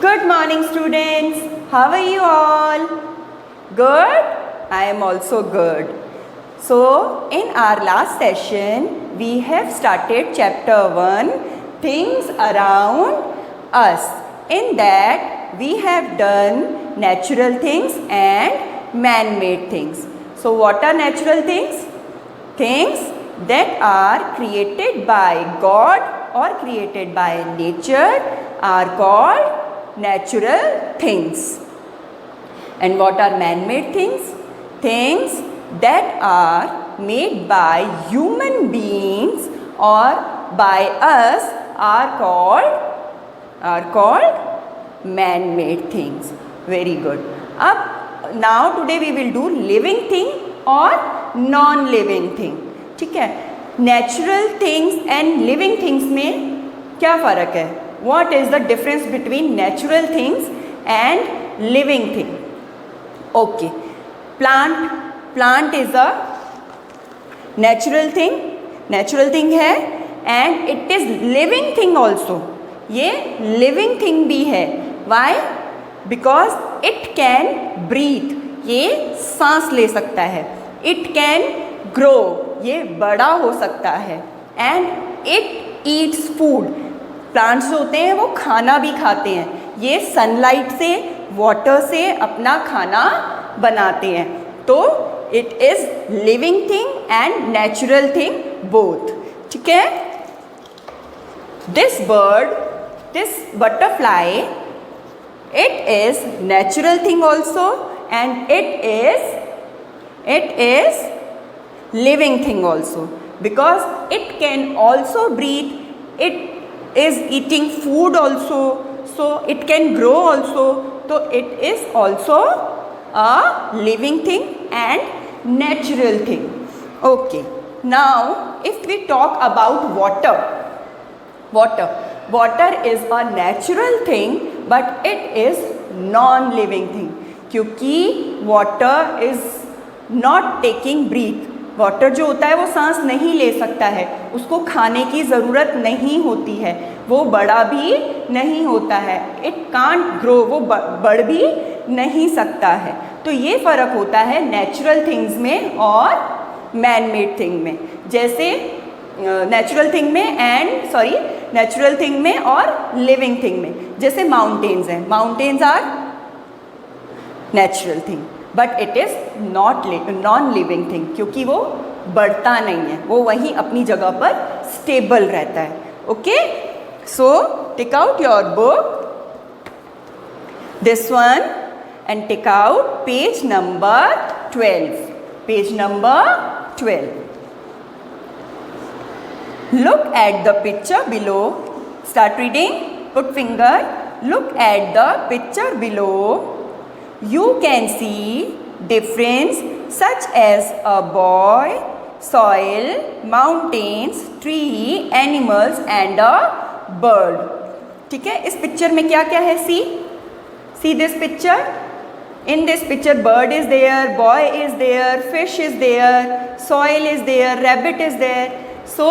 Good morning, students. How are you all? Good? I am also good. So, in our last session, we have started chapter 1, Things Around Us. In that, we have done natural things and man-made things. So, what are natural things? Things that are created by God or created by nature are called natural things. And what are man-made things? Things that are made by human beings or by us are called man-made things. Very good. Now today we will do living thing or non-living thing. ठीक है? Natural things and living things में क्या फ़र्क है? What is the difference between natural things and living thing? Okay, plant is a natural thing है and it is living thing also. ये living thing भी है. Why? Because it can breathe. ये सांस ले सकता है. It can grow. ये बड़ा हो सकता है. And it eats food. Plants जो होते हैं वो खाना भी खाते हैं. ये सनलाइट से वाटर से अपना खाना बनाते हैं. तो it is living thing and natural thing both. ठीक है? This bird, this butterfly, it is natural thing also and it is living thing also because it can also breathe. It is eating food also, so it can grow also, so it is also a living thing and natural thing. Okay, now if we talk about water is a natural thing but it is non-living thing क्योंकि water is not taking breath. Water जो होता है वो सांस नहीं ले सकता है. उसको खाने की ज़रूरत नहीं होती है. वो बड़ा भी नहीं होता है. It can't grow. वो बढ़ भी नहीं सकता है. तो ये फ़र्क होता है नेचुरल थिंग्स में और मैन मेड थिंग में. जैसे नेचुरल थिंग में और लिविंग थिंग में. जैसे माउंटेन्स हैं. Mountains are natural thing but it is non living thing क्योंकि वो बढ़ता नहीं है. वो वहीं अपनी जगह पर स्टेबल रहता है. Okay, so take out your book, this one, and take out page number 12. Page number 12. Look at the picture below. Start reading. Put finger. Look at the picture below. You can see difference such as a boy, soil, mountains, tree, animals and a bird. ठीक है? इस picture में क्या क्या है? See this picture. In this picture bird is there, boy is there, fish is there, soil is there, rabbit is there. So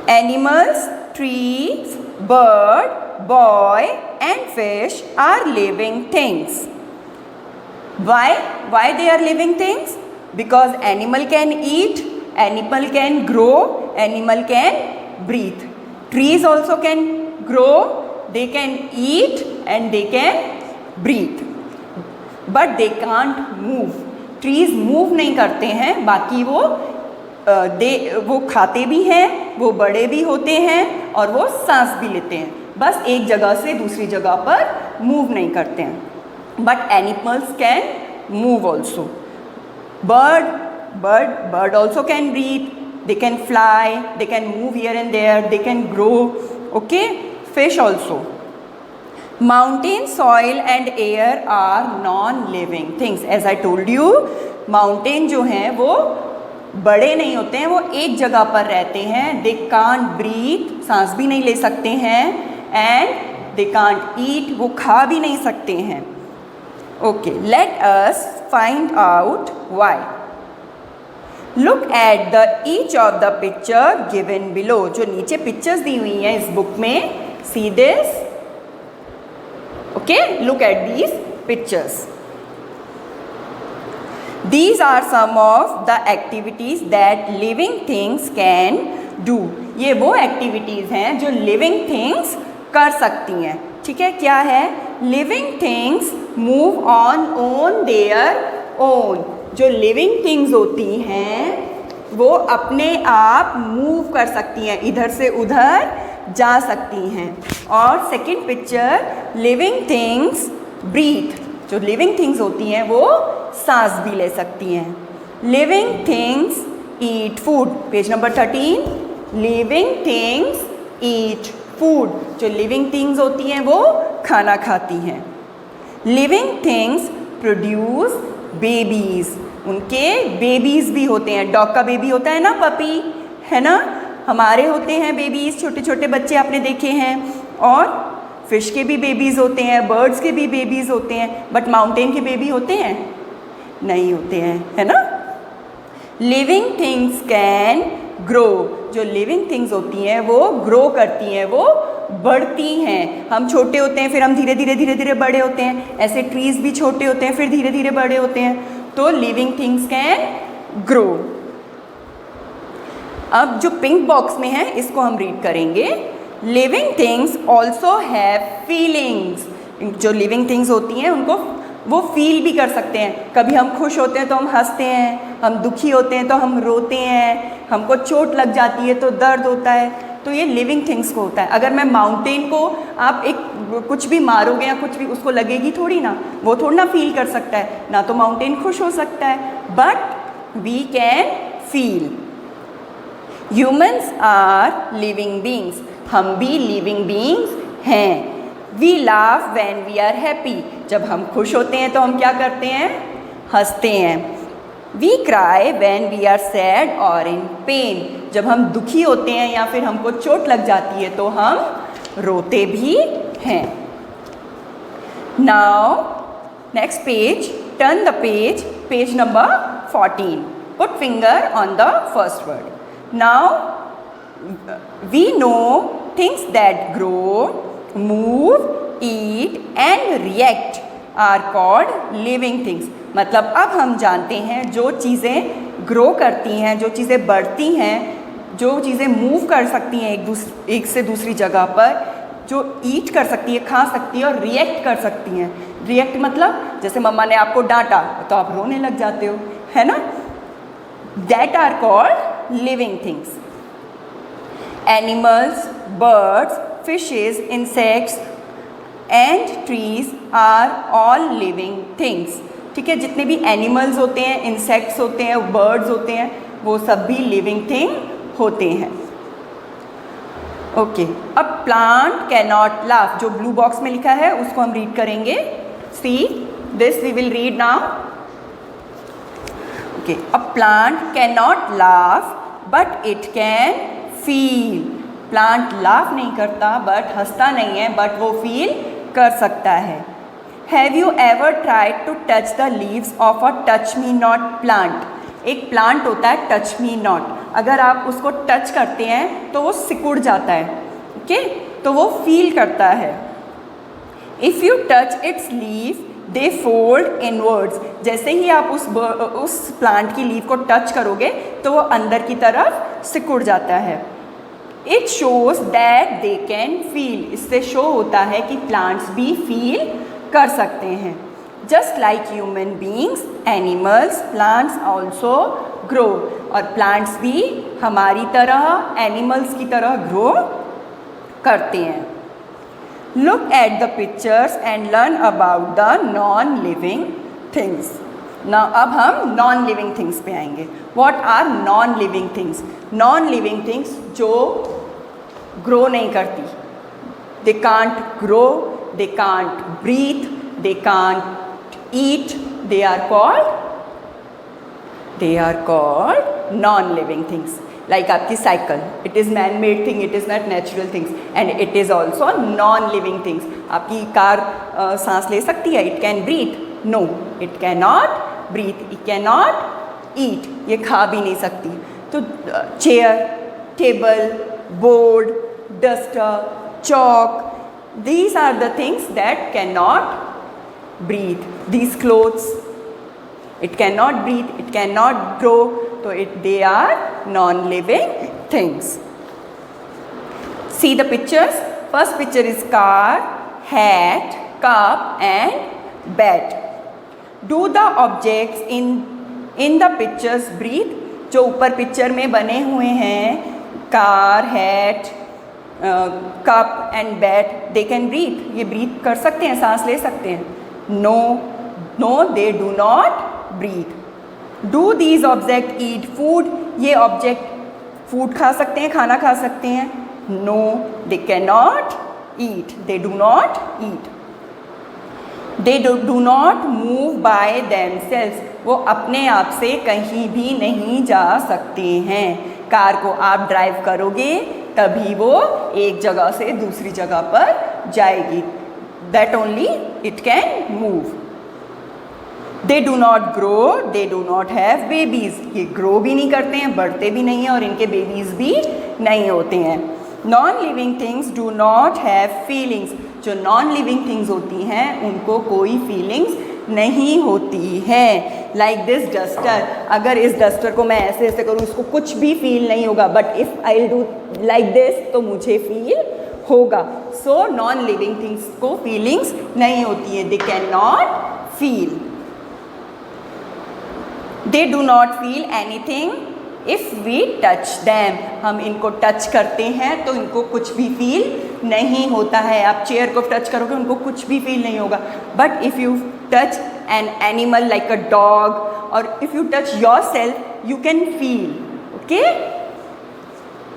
animals, trees, bird, boy and fish are living things. Why they are living things? Because animal can eat, animal can grow, animal can breathe. Trees also can grow, they can eat and they can breathe. But they can't move. Trees move नहीं करते हैं. बाकी वो खाते भी हैं, वो बड़े भी होते हैं और वो सांस भी लेते हैं. बस एक जगह से दूसरी जगह पर मूव नहीं करते हैं. But animals can move also. Bird also can breathe, they can fly, they can move here and there, they can grow. Okay, fish also. Mountain, soil and air are non living things. As I told you, mountain जो हैं वो बड़े नहीं होते हैं. वो एक जगह पर रहते हैं. दे कांट ब्रीथ, सांस भी नहीं ले सकते हैं. एंड दे कांट ईट, वो खा भी नहीं सकते हैं. Okay, let us find out why. Look at the each of the picture given below. जो नीचे पिक्चर्स दी हुई हैं इस बुक में, See this? Okay, look at these pictures. These are some of the activities that living things can do. ये वो activities हैं जो living things कर सकती हैं. ठीक है, क्या है? Living things move on their own. जो living things होती हैं वो अपने आप मूव कर सकती हैं, इधर से उधर जा सकती हैं. और second picture, living things breathe. जो लिविंग थिंग्स होती हैं वो सांस भी ले सकती हैं. Living things eat food. Page number 13. Living things eat food. जो लिविंग थिंग्स होती हैं वो खाना खाती हैं. Living things produce babies. उनके बेबीज भी होते हैं. डॉग का बेबी होता है ना, पपी, है ना. हमारे होते हैं बेबीज, छोटे छोटे बच्चे आपने देखे हैं. और फिश के भी बेबीज़ होते हैं, बर्ड्स के भी बेबीज़ होते हैं. बट माउंटेन के बेबी होते हैं? नहीं होते हैं, है ना. Living things can grow. जो लिविंग थिंग्स होती हैं वो ग्रो करती हैं, वो बढ़ती हैं. हम छोटे होते हैं, फिर हम धीरे धीरे बड़े होते हैं. ऐसे ट्रीज़ भी छोटे होते हैं, फिर धीरे धीरे बड़े होते हैं. तो लिविंग थिंग्स कैन ग्रो. अब जो पिंक बॉक्स में है इसको हम रीड करेंगे. Living things also have feelings. जो लिविंग थिंग्स होती हैं उनको वो फील भी कर सकते हैं. कभी हम खुश होते हैं तो हम हंसते हैं, हम दुखी होते हैं तो हम रोते हैं, हमको चोट लग जाती है तो दर्द होता है. तो ये लिविंग थिंग्स को होता है. अगर मैं माउंटेन को आप एक कुछ भी मारोगे या कुछ भी, उसको लगेगी थोड़ी ना, वो थोड़ी ना फील कर सकता है ना. तो माउंटेन खुश हो सकता है, but we can feel. Humans are living beings. हम भी लिविंग बींग्स हैं. We laugh when we are happy. जब हम खुश होते हैं तो हम क्या करते हैं? हंसते हैं. We cry when we are sad और इन पेन. जब हम दुखी होते हैं या फिर हमको चोट लग जाती है तो हम रोते भी हैं. Now next page, turn the page, page number 14. Put finger on the first word. Now we know things that grow, move, eat and react are called living things. मतलब अब हम जानते हैं जो चीज़ें ग्रो करती हैं, जो चीज़ें बढ़ती हैं, जो चीज़ें मूव कर सकती हैं एक से दूसरी जगह पर, जो ईट कर सकती है, खा सकती है, और रिएक्ट कर सकती हैं. रिएक्ट मतलब जैसे मम्मा ने आपको डांटा तो आप रोने लग जाते हो, है ना. That are called living things. Animals, birds, fishes, insects and trees are all living things. ठीक है, जितने भी एनिमल्स होते हैं, इंसेक्ट्स होते हैं, बर्ड्स होते हैं, वो सब भी लिविंग थिंग होते हैं. ओके, अब प्लांट कैन नॉट लाफ. जो ब्लू बॉक्स में लिखा है उसको हम रीड करेंगे. See this we will read now. Okay, a plant can not laugh but it can feel. Plant laugh नहीं करता बट हंसता नहीं है, बट वो फील कर सकता है. Have you ever tried to touch the leaves of a touch me not plant. एक प्लांट होता है टच मी नॉट. अगर आप उसको टच करते हैं तो वो सिकुड़ जाता है. ओके, तो वो फील करता है. If you touch it's leaf they fold inwards. जैसे ही आप उस प्लांट की लीफ को टच करोगे तो वो अंदर की तरफ सिकुड़ जाता है. It shows that they can feel. इससे शो होता है कि प्लांट्स भी फील कर सकते हैं. Just like human beings, animals, plants also grow. और प्लांट्स भी हमारी तरह, एनिमल्स की तरह ग्रो करते हैं. Look at the pictures and learn about the non living things. ना अब हम नॉन लिविंग थिंग्स पे आएंगे. What are non living things? Non living things जो ग्रो नहीं करती. They can't grow, they can't breathe, they can't eat. They are called non living things. Like आपकी cycle, it is man made thing, it is not natural things, and it is also non living things. आपकी car सांस ले सकती है, it can breathe. No, it can not breathe. It can not eat. ये खा भी नहीं सकती. तो chair, table, board, duster, chalk. These are the things that cannot breathe. These clothes, it cannot breathe, it cannot grow, so they are non-living things. See the pictures. First picture is car, hat, cup and bed. Do the objects in the pictures breathe? जो ऊपर picture में बने हुए हैं, car, hat, cup and bat, they can breathe. ये breathe कर सकते हैं, सांस ले सकते हैं? No, no, they do not breathe. Do these object eat food? ये ऑब्जेक्ट फूड खा सकते हैं, खाना खा सकते हैं? No, they can not eat, they do not eat. They do not move by themselves. वो अपने आप से कहीं भी नहीं जा सकते हैं. कार को आप ड्राइव करोगे तभी वो एक जगह से दूसरी जगह पर जाएगी. That only it can move. They do not grow, they do not have babies. ये ग्रो भी नहीं करते हैं, बढ़ते भी नहीं हैं और इनके बेबीज भी नहीं होते हैं. Non living things do not have feelings. जो नॉन लिविंग थिंग्स होती हैं उनको कोई फीलिंग्स नहीं होती है. Like this duster. अगर इस डस्टर को मैं ऐसे ऐसे करूँ, इसको कुछ भी फील नहीं होगा, but if I will do like this तो मुझे फील होगा. सो नॉन लिविंग थिंग्स को फीलिंग्स नहीं होती है. They can not feel. They do not feel anything if we touch them. हम इनको टच करते हैं तो इनको कुछ भी फील नहीं होता है. आप चेयर को टच करोगे, उनको कुछ भी फील नहीं होगा. But if you touch an animal like a dog और if you touch yourself you can feel. Okay.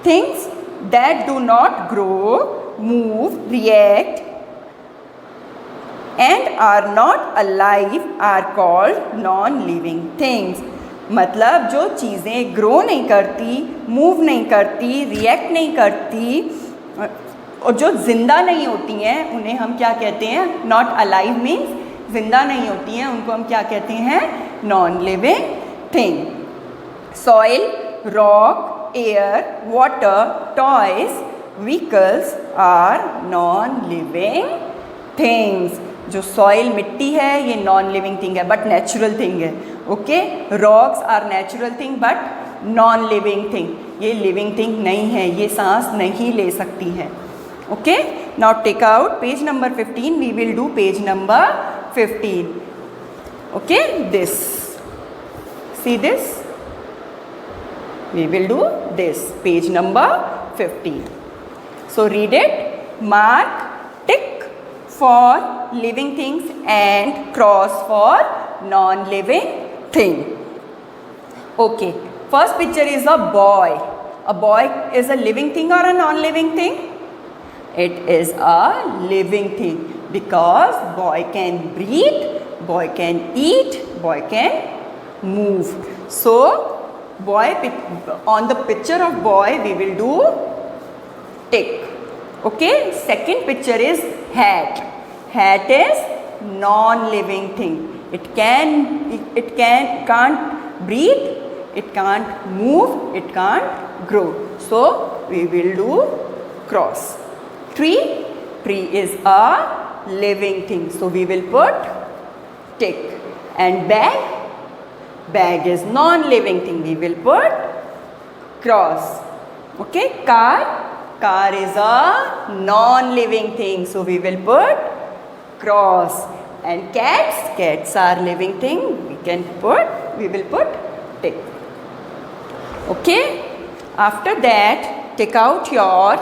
Things that do not grow, move, react and are not alive are called non-living things. मतलब जो चीज़ें grow नहीं करती, move नहीं करती, react नहीं करती और जो ज़िंदा नहीं होती हैं उन्हें हम क्या कहते हैं? नॉट अलाइव मीन्स ज़िंदा नहीं होती हैं, उनको हम क्या कहते हैं? Non living thing. Soil, rock, air, water, toys, vehicles are non living things. जो सॉइल, मिट्टी है, ये नॉन लिविंग थिंग है बट नेचुरल थिंग है. Okay. Rocks are natural thing but non living thing. ये लिविंग थिंग नहीं है, ये सांस नहीं ले सकती है. Okay. Now take out page number 15. We will do page number 15. Okay. This, see this, we will do this. Page number 15. So read it. Mark, tick for living things and cross for non-living thing. Okay. First picture is a boy. A boy is a living thing or a non-living thing? It is a living thing because boy can breathe, boy can eat, boy can move. So boy, on the picture of boy we will do tick. Okay. Second picture is hat. Hat is non-living thing. It can't breathe, it can't move, it can't grow. So we will do cross. Tree. Tree is a living thing. So we will put tick. And bag. Bag is non-living thing. We will put cross. Okay. Car. Car is a non-living thing. So we will put cross. And cats. Cats are living thing. We will put tick. Okay. After that, take out your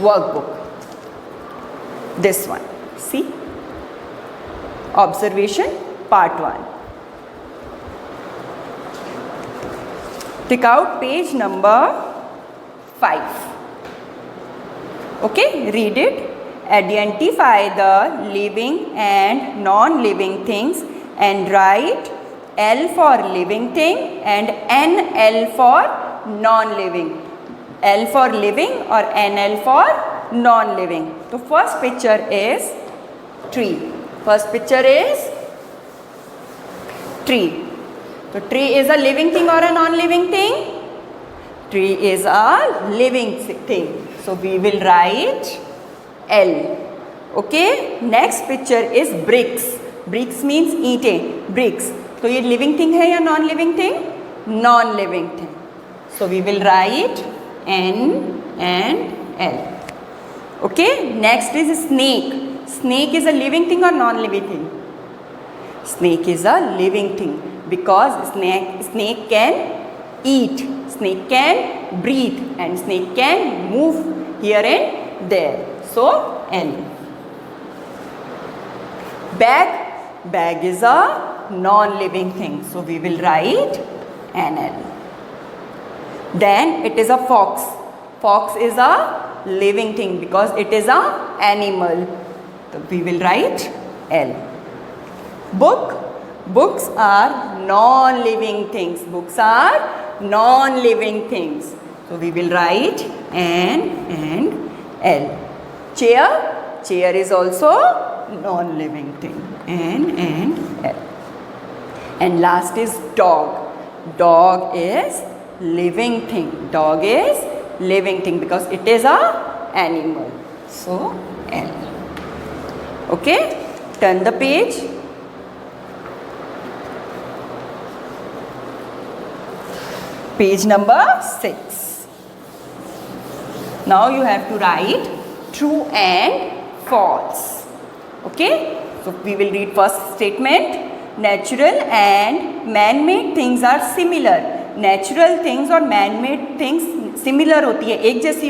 workbook. This one. See. Observation part 1. Take out page number 5. Okay, read it. Identify the living and non-living things and write L for living thing and NL for non-living. L for living or NL for non-living. So first picture is tree. First picture is tree. So tree is a living thing or a non-living thing? Tree is a living thing. So we will write L. Okay. Next picture is bricks. Bricks means ईंटें. Bricks. तो ये living thing है या non living thing? Non living thing. So we will write N and L. Okay. Next is snake. Snake is a living thing or non living thing? Snake is a living thing because snake can eat, snake can breathe, and snake can move here and there. So L. Bag is a non-living thing. So we will write NL. Then it is a fox. Fox is a living thing because it is a animal. So we will write L. Books are non-living things. Books are non-living things. So we will write N and L. Chair is also non-living thing. N and L. And last is dog. Dog is living thing. Dog is living thing because it is a animal. So L. Okay. Turn the page. Page number 6. Now you have to write true and false. Okay. So we will read first statement. Natural and man-made things are similar. Natural things और man-made things similar होती है, एक जैसी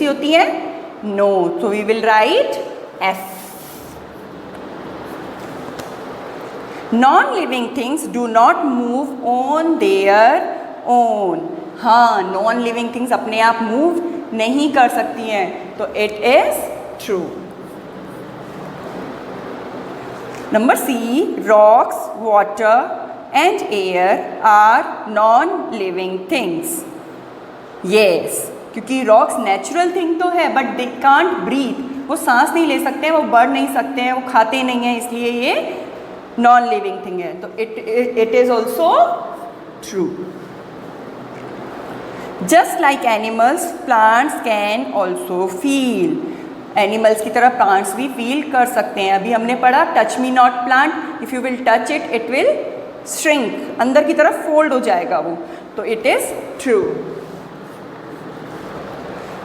होती है? No. So we will write F. Non-living things do not move on their own. हाँ, non-living things अपने आप move नहीं कर सकती हैं, तो it is true. Number C, rocks, water and air are non-living things. Yes, क्योंकि rocks natural thing तो है, but they can't breathe. वो सांस नहीं ले सकते हैं, वो बढ़ नहीं सकते हैं, वो खाते नहीं हैं, इसलिए ये non-living thing है. तो it is also true. Just like animals, plants can also feel. Animals की तरह प्लांट्स भी फील कर सकते हैं. अभी हमने पढ़ा touch me not plant, if you will touch it it will shrink, अंदर की तरफ फोल्ड हो जाएगा वो. तो it is true.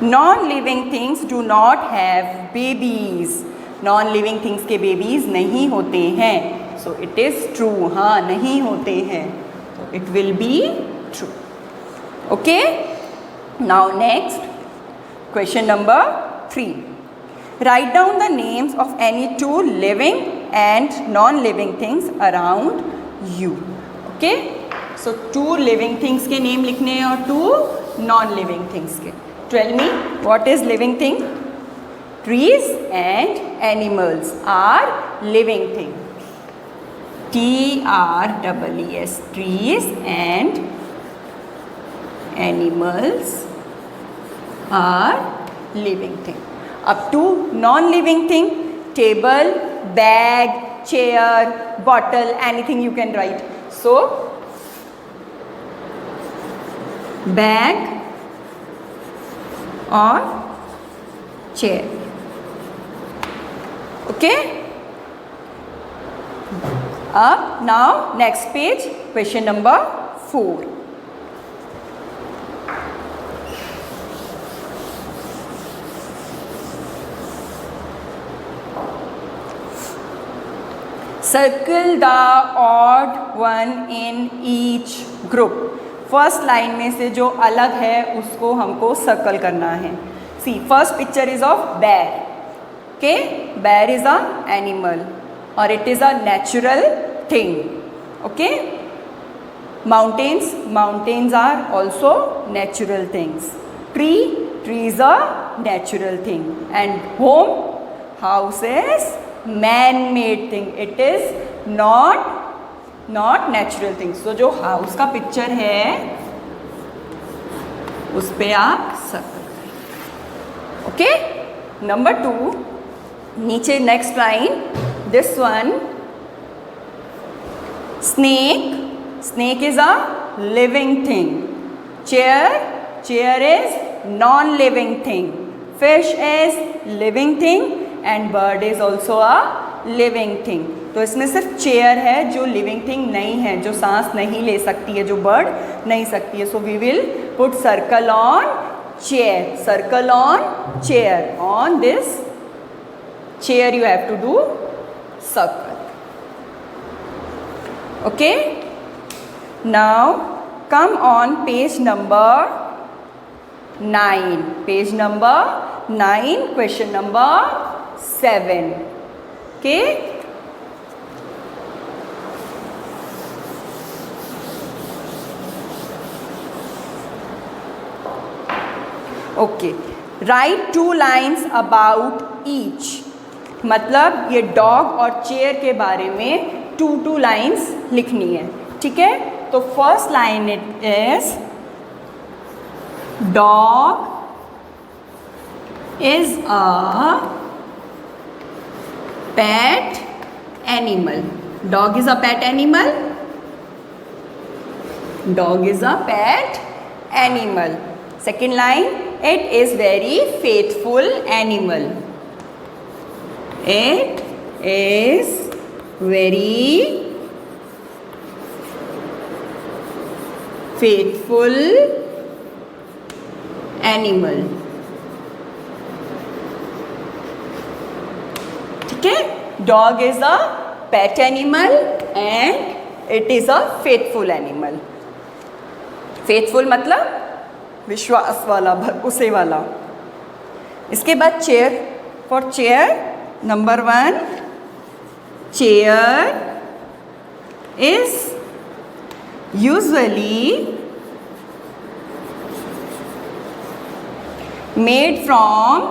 Non living things do not have babies. Non living things के बेबीज नहीं होते हैं. So it is true. हाँ, नहीं होते हैं, तो it will be true. Okay. Now next question number 3. Write down the names of any two living and non-living things around you. Okay? So two living things के name लिखने हैं और two non-living things के. Tell me what is living thing? Trees and animals are living thing. T-R-E-E-S. Trees and animals are living thing. Up to non-living thing, table, bag, chair, bottle, anything you can write. So, bag or chair. Okay? Now next page, question number 4. Circle the odd one in each group. First line में से जो अलग है उसको हमको circle करना है. See first picture is of bear. Okay, bear is a animal or it is a natural thing. Okay, mountains are also natural things. Tree is a natural thing, and house is man-made thing. It is not natural thing. So जो house का picture है उस पे आप circle करें. Okay. Number 2, नीचे next line, this one, snake is a living thing. Chair is non living thing. Fish is living thing and bird is also a living thing. तो इसमें सिर्फ चेयर है जो लिविंग थिंग नहीं है, जो सांस नहीं ले सकती है, जो बर्ड नहीं सकती है। So we will put circle on chair, circle on chair, on this chair you have to do circle. Okay, now come on page number 9, page number 9, question number 7. Okay, okay, write 2 lines about each. मतलब ये dog और chair के बारे में 2 lines लिखनी है, ठीक है। तो first line it is dog is a pet animal, dog is a pet animal, dog is a pet animal. Second line, it is very faithful animal, it is very faithful animal, ठीक है। Dog is a pet animal and it is a faithful animal. Faithful मतलब विश्वास वाला, भरोसे वाला। इसके बाद chair, for chair Number 1, chair is usually made from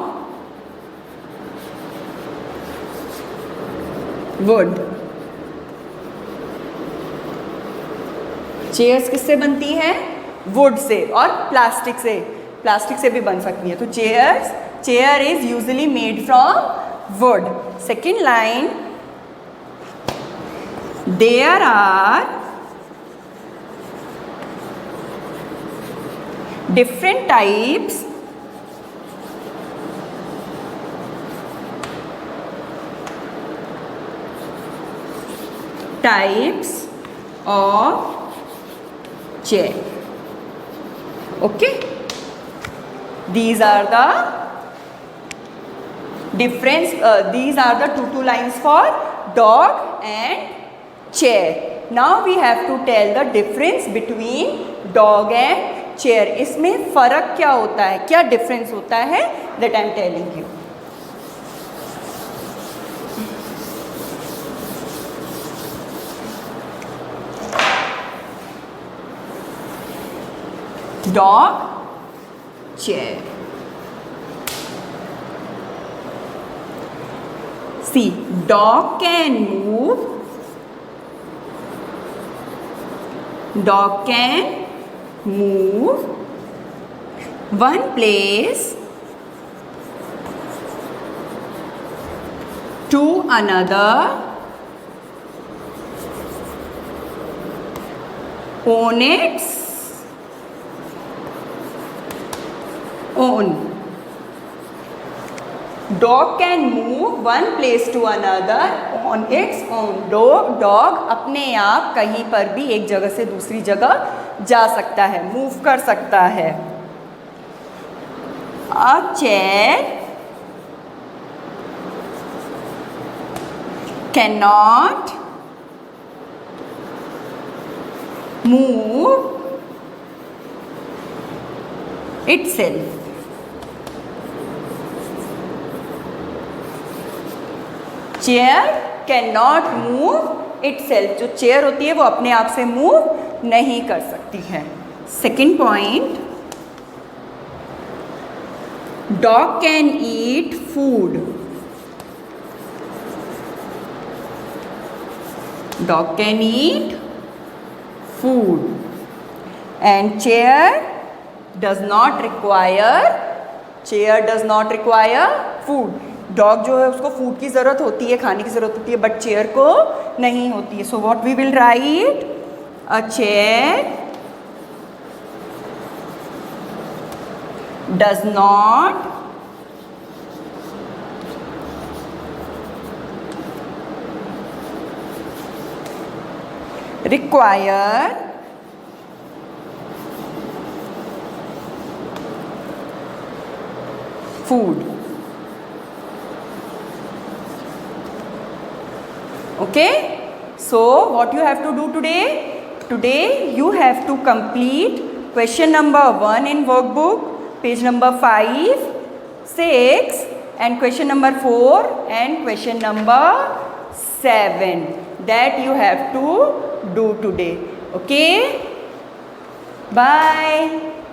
wood. Chairs किससे बनती हैं? वुड से और प्लास्टिक से, प्लास्टिक से भी बन सकती है। तो chair is usually made from wood. Second line, there are different types of chair. Okay, these are the difference, these are the 2 lines for dog and chair. Now we have to tell the difference between dog and chair. इसमें फ़र्क क्या होता है, क्या difference होता है, that I am telling you. Dog, chair. See, dog can move, one place to another on its own. Dog can move one place to another on its own. Dog अपने आप कहीं पर भी एक जगह से दूसरी जगह जा सकता है, मूव कर सकता है। A chair cannot move itself. Chair can not move itself, जो चेयर होती है वो अपने आप से मूव नहीं कर सकती है। Second point, dog can eat food, dog can eat food and chair does not require food. Dog जो है उसको फूड की ज़रूरत होती है, खाने की ज़रूरत होती है, बट चेयर को नहीं होती है। So what we will write, a chair does not require food. Okay, so what you have to do today? Today you have to complete question number 1 in workbook, page number 5, 6 and question number 4 and question number 7. That you have to do today. Okay, bye.